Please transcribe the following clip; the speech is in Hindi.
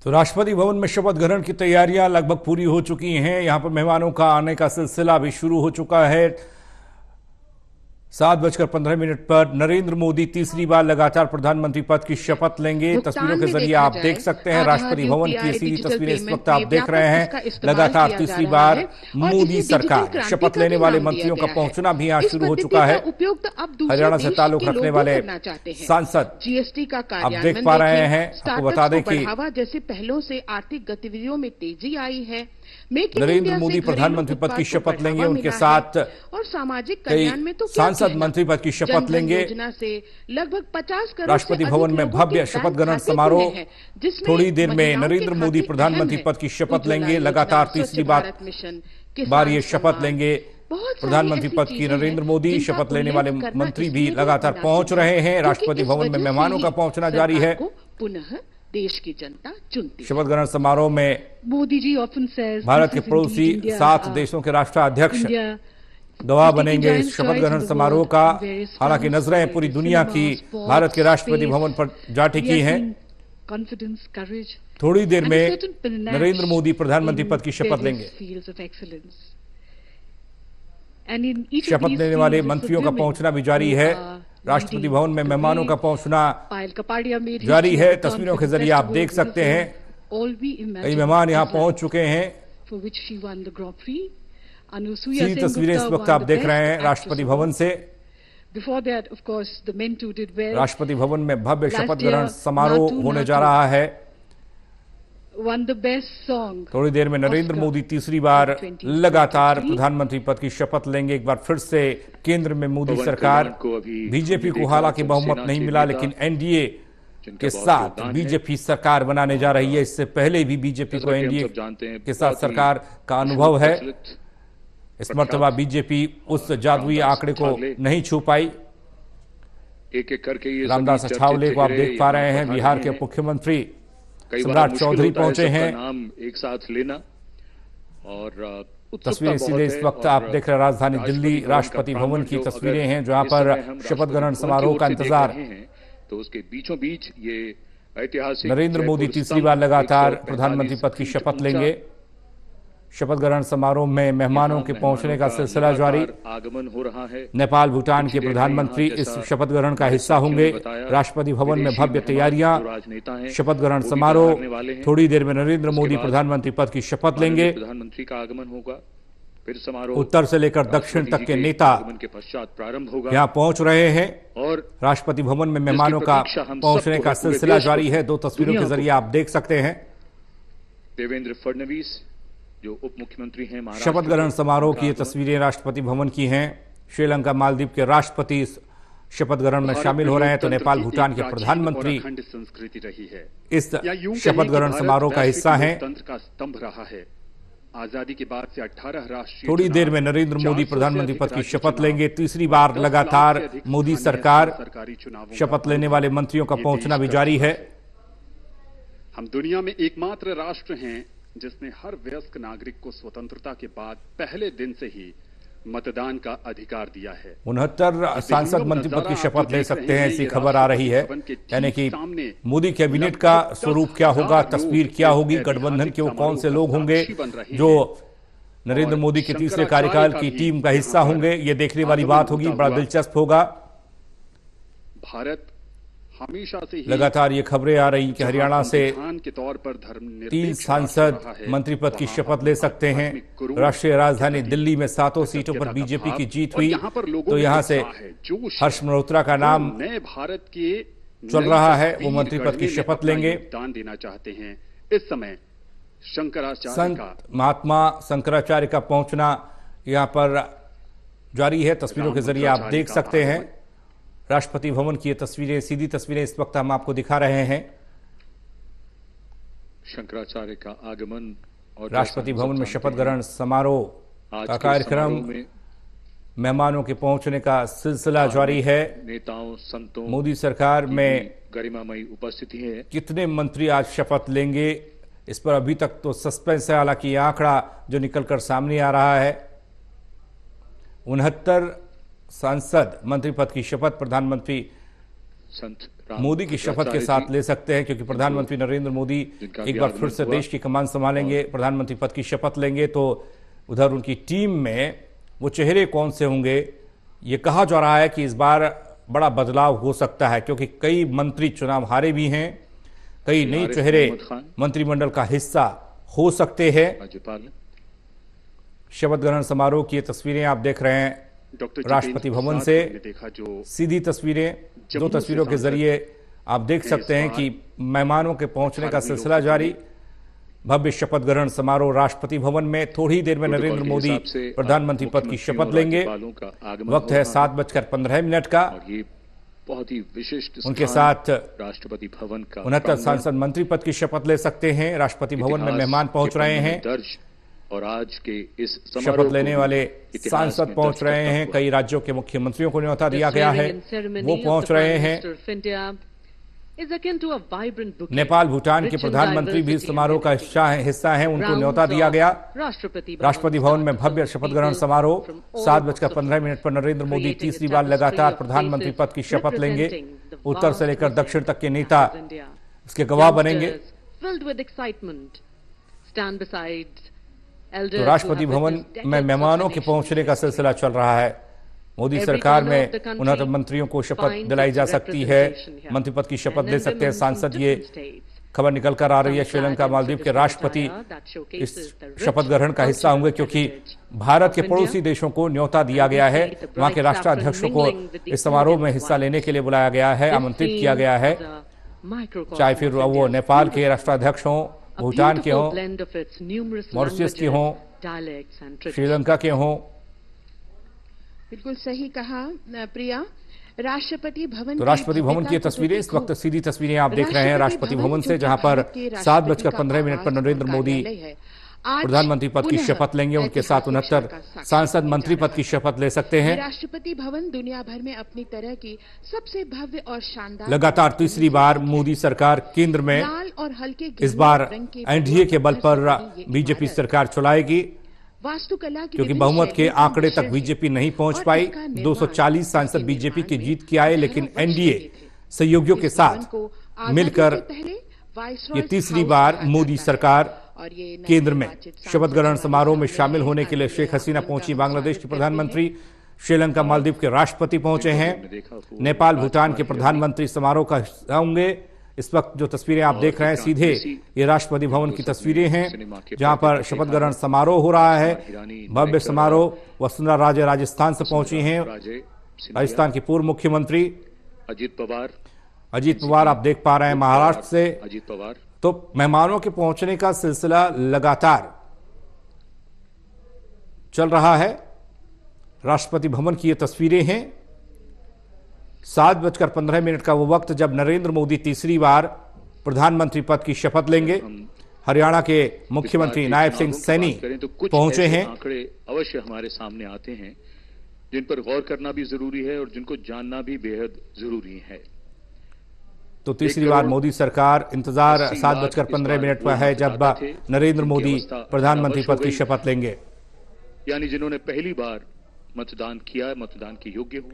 तो राष्ट्रपति भवन में शपथ ग्रहण की तैयारियां लगभग पूरी हो चुकी हैं। यहां पर मेहमानों का आने का सिलसिला भी शुरू हो चुका है। 7:15 पर नरेंद्र मोदी तीसरी बार लगातार प्रधानमंत्री पद की शपथ लेंगे। तस्वीरों के जरिए आप देख सकते हैं राष्ट्रपति भवन की सीधी तस्वीरें इस वक्त आप देख रहे हैं। लगातार तीसरी बार मोदी सरकार शपथ लेने वाले मंत्रियों का पहुंचना भी यहां शुरू हो चुका है। हरियाणा से ताल्लुक रखने वाले सांसद जीएसटी का आप देख पा रहे हैं। आपको बता दें कि जैसे पहलों से आर्थिक गतिविधियों में तेजी आई है। नरेंद्र मोदी प्रधानमंत्री पद की शपथ लेंगे। उनके साथ और सामाजिक कई कल्याण में तो सांसद मंत्री पद की शपथ लेंगे। योजना से लगभग 50 करोड़ राष्ट्रपति भवन में भव्य शपथ ग्रहण समारोह। थोड़ी देर में नरेंद्र मोदी प्रधानमंत्री पद की शपथ लेंगे। लगातार तीसरी बार ये शपथ लेंगे प्रधानमंत्री पद की नरेंद्र मोदी। शपथ लेने वाले मंत्री भी लगातार पहुंच रहे हैं। राष्ट्रपति भवन में मेहमानों का पहुंचना जारी है। पुनः देश की जनता चुनती है। शपथ ग्रहण समारोह में मोदी जी often says भारत के पड़ोसी 7 देशों के राष्ट्राध्यक्ष गवाह बनेंगे इस शपथ ग्रहण समारोह का। हालांकि नजरें पूरी दुनिया की भारत के राष्ट्रपति भवन पर जा टिकी हैं। थोड़ी देर में नरेंद्र मोदी प्रधानमंत्री पद की शपथ लेंगे। शपथ लेने वाले मंत्रियों का पहुंचना भी जारी है। राष्ट्रपति भवन में मेहमानों का पहुंचना जारी है। तस्वीरों के जरिए आप देख सकते हैं कई मेहमान यहां पहुंच चुके हैं। सीधी तस्वीरें इस वक्त आप देख रहे हैं राष्ट्रपति भवन से। राष्ट्रपति भवन में भव्य शपथ ग्रहण समारोह होने जा रहा है। थोड़ी देर में नरेंद्र मोदी तीसरी बार लगातार प्रधानमंत्री पद की शपथ लेंगे। एक बार फिर से केंद्र में मोदी सरकार। बीजेपी को हालांकि बहुमत नहीं मिला, लेकिन एनडीए के साथ बीजेपी सरकार बनाने जा रही है। इससे पहले भी बीजेपी को एनडीए के साथ सरकार का अनुभव है। इस मर्तबा बीजेपी उस जादुई आंकड़े को नहीं छू पाई। एक करके रामदास अठावले को आप देख पा रहे हैं। बिहार के मुख्यमंत्री सम्राट चौधरी पहुंचे हैं। नाम एक साथ लेना और तस्वीरें सीधे इस वक्त आप देख रहे हैं राजधानी दिल्ली राष्ट्रपति भवन की तस्वीरें हैं जहां पर शपथ ग्रहण समारोह का इंतजार। तो उसके बीचों बीच ये ऐतिहासिक नरेंद्र मोदी तीसरी बार लगातार प्रधानमंत्री पद की शपथ लेंगे। शपथ ग्रहण समारोह में मेहमानों के पहुंचने का सिलसिला जारी। आगमन हो रहा है। नेपाल भूटान के प्रधानमंत्री इस शपथ ग्रहण का हिस्सा होंगे। राष्ट्रपति भवन में भव्य तैयारियां। शपथ ग्रहण समारोह। थोड़ी देर में नरेंद्र मोदी प्रधानमंत्री पद की शपथ लेंगे। प्रधानमंत्री का आगमन होगा। फिर समारोह उत्तर से लेकर दक्षिण तक के नेता के पश्चात प्रारंभ होगा। यहाँ पहुंच रहे हैं और राष्ट्रपति भवन में मेहमानों का पहुंचने का सिलसिला जारी है। 2 तस्वीरों के जरिए आप देख सकते हैं। देवेंद्र फडणवीस जो उप मुख्यमंत्री हैं शपथ ग्रहण समारोह की ये तस्वीरें राष्ट्रपति भवन की हैं। श्रीलंका मालदीव के राष्ट्रपति इस शपथ ग्रहण में शामिल हो रहे हैं तो नेपाल भूटान के प्रधानमंत्री संस्कृति रही है। इस शपथ ग्रहण समारोह का हिस्सा हैं। तंत्र का स्तंभ रहा है। आजादी के बाद से 18 राष्ट्रीय थोड़ी देर में नरेंद्र मोदी प्रधानमंत्री पद की शपथ लेंगे। तीसरी बार लगातार मोदी सरकार शपथ लेने वाले मंत्रियों का पहुंचना भी जारी है। हम दुनिया में एकमात्र राष्ट्र हैं जिसने हर वयस्क नागरिक को स्वतंत्रता के बाद पहले दिन से ही मतदान का अधिकार दिया है। 69 सांसद मंत्री पद की शपथ ले सकते हैं, ऐसी खबर आ रही है। यानी कि मोदी कैबिनेट का स्वरूप क्या होगा, तस्वीर क्या होगी, गठबंधन के वो कौन से लोग होंगे जो नरेंद्र मोदी के तीसरे कार्यकाल की टीम का हिस्सा होंगे, ये देखने वाली बात होगी। बड़ा दिलचस्प होगा। भारत हमेशा से लगातार ये खबरें आ रही कि हरियाणा से के तौर पर 3 सांसद मंत्री पद की शपथ ले सकते हैं। राष्ट्रीय राजधानी दिल्ली में 7 सीटों पर बीजेपी की जीत हुई तो यहां से हर्ष मल्होत्रा का नाम नए भारत के चल रहा है। वो मंत्री पद की शपथ लेंगे। दान देना चाहते हैं। इस समय शंकराचार्य संत महात्मा शंकराचार्य का पहुंचना यहां पर जारी है। तस्वीरों के जरिए आप देख सकते हैं राष्ट्रपति भवन की ये तस्वीरें, सीधी तस्वीरें इस वक्त हम आपको दिखा रहे हैं। शंकराचार्य का आगमन और राष्ट्रपति भवन में शपथ ग्रहण समारोह का कार्यक्रम, मेहमानों के पहुंचने का सिलसिला जारी है। नेताओं संतों मोदी सरकार में गरिमामयी उपस्थिति है। कितने मंत्री आज शपथ लेंगे इस पर अभी तक तो सस्पेंस है। हालांकि यह आंकड़ा जो निकलकर सामने आ रहा है 69 सांसद मंत्री पद की शपथ प्रधानमंत्री संत मोदी की शपथ के साथ ले सकते हैं, क्योंकि प्रधानमंत्री नरेंद्र मोदी एक बार फिर से देश की कमान संभालेंगे, प्रधानमंत्री पद की शपथ लेंगे, तो उधर उनकी टीम में वो चेहरे कौन से होंगे, ये कहा जा रहा है कि इस बार बड़ा बदलाव हो सकता है, क्योंकि कई मंत्री चुनाव हारे भी हैं, कई नए चेहरे मंत्रिमंडल का हिस्सा हो सकते हैं। शपथ ग्रहण समारोह की ये तस्वीरें आप देख रहे हैं राष्ट्रपति भवन से, सीधी तस्वीरें, दो तस्वीरों के जरिए आप देख सकते हैं कि मेहमानों के पहुंचने का सिलसिला जारी। भव्य शपथ ग्रहण समारोह राष्ट्रपति भवन में। थोड़ी देर में नरेंद्र मोदी प्रधानमंत्री पद की शपथ लेंगे। वक्त है 7:15 का। बहुत ही विशिष्ट उनके साथ राष्ट्रपति भवन का 69 सांसद मंत्री पद की शपथ ले सकते हैं। राष्ट्रपति भवन में मेहमान पहुंच रहे हैं और आज के इस शपथ लेने वाले सांसद पहुंच रहे हैं। कई राज्यों के मुख्यमंत्रियों को न्योता दिया गया है, वो पहुंच रहे हैं। नेपाल भूटान के प्रधानमंत्री भी समारोह का हिस्सा हैं, उनको न्योता दिया गया। राष्ट्रपति भवन में भव्य शपथ ग्रहण समारोह। 7:15 पर नरेंद्र मोदी तीसरी बार लगातार प्रधानमंत्री पद की शपथ लेंगे। उत्तर से लेकर दक्षिण तक के नेता इसके गवाह बनेंगे। तो राष्ट्रपति भवन में मेहमानों के पहुंचने का सिलसिला चल रहा है। मोदी सरकार में उन्नत मंत्रियों को शपथ दिलाई जा सकती है, मंत्री पद की शपथ ले सकते हैं सांसद। ये खबर निकल कर आ रही है। श्रीलंका मालदीव के राष्ट्रपति इस शपथ ग्रहण का हिस्सा होंगे, क्योंकि भारत के पड़ोसी देशों को न्योता दिया गया है। वहां के राष्ट्राध्यक्षों को इस समारोह में हिस्सा लेने के लिए बुलाया गया है, आमंत्रित किया गया है, चाहे फिर वो नेपाल के राष्ट्राध्यक्ष हों, भूटान के हों, मॉरिशस के हों, श्रीलंका के हों। बिल्कुल सही कहा प्रिया। राष्ट्रपति भवन की तस्वीरें इस वक्त सीधी तस्वीरें आप देख रहे हैं राष्ट्रपति भवन से, जहां पर 7:15 पर नरेंद्र मोदी प्रधानमंत्री पद की शपथ लेंगे। उनके साथ 69 सांसद मंत्री पद की शपथ ले सकते हैं। राष्ट्रपति भवन दुनिया भर में अपनी तरह की सबसे भव्य और शानदार लगातार तीसरी बार मोदी सरकार केंद्र में, लाल और हल्के इस बार एनडीए के बल पर बीजेपी सरकार चलाएगी, वास्तुकला क्योंकि बहुमत के आंकड़े तक बीजेपी नहीं पहुंच पाई। 240 सांसद बीजेपी की जीत के आए, लेकिन एनडीए सहयोगियों के साथ मिलकर ये तीसरी बार मोदी सरकार केंद्र में। शपथ ग्रहण समारोह में शामिल होने के लिए शेख हसीना पहुंची, बांग्लादेश की प्रधानमंत्री, श्रीलंका मालदीव के राष्ट्रपति पहुंचे हैं, नेपाल भूटान के प्रधानमंत्री समारोह का हिस्सा होंगे। इस वक्त जो तस्वीरें आप देख रहे हैं सीधे ये राष्ट्रपति भवन की तस्वीरें हैं, जहां पर शपथ ग्रहण समारोह हो रहा है। भव्य समारोह। वसुंधरा राजे राजस्थान से पहुंची हैं, राजस्थान की पूर्व मुख्यमंत्री अजीत पवार आप देख पा रहे हैं महाराष्ट्र से। अजीत पवार। तो मेहमानों के पहुंचने का सिलसिला लगातार चल रहा है। राष्ट्रपति भवन की ये तस्वीरें हैं। 7:15 का वो वक्त जब नरेंद्र मोदी तीसरी बार प्रधानमंत्री पद की शपथ लेंगे। हरियाणा के मुख्यमंत्री नायब सिंह सैनी पहुंचे हैं। आंकड़े अवश्य हमारे सामने आते हैं जिन पर गौर करना भी जरूरी है और जिनको जानना भी बेहद जरूरी है। तो तीसरी बार मोदी सरकार, इंतजार 7:15 पर है जब नरेंद्र मोदी प्रधानमंत्री पद की शपथ लेंगे। यानी जिन्होंने पहली बार मतदान किया, मतदान के योग्य हुए।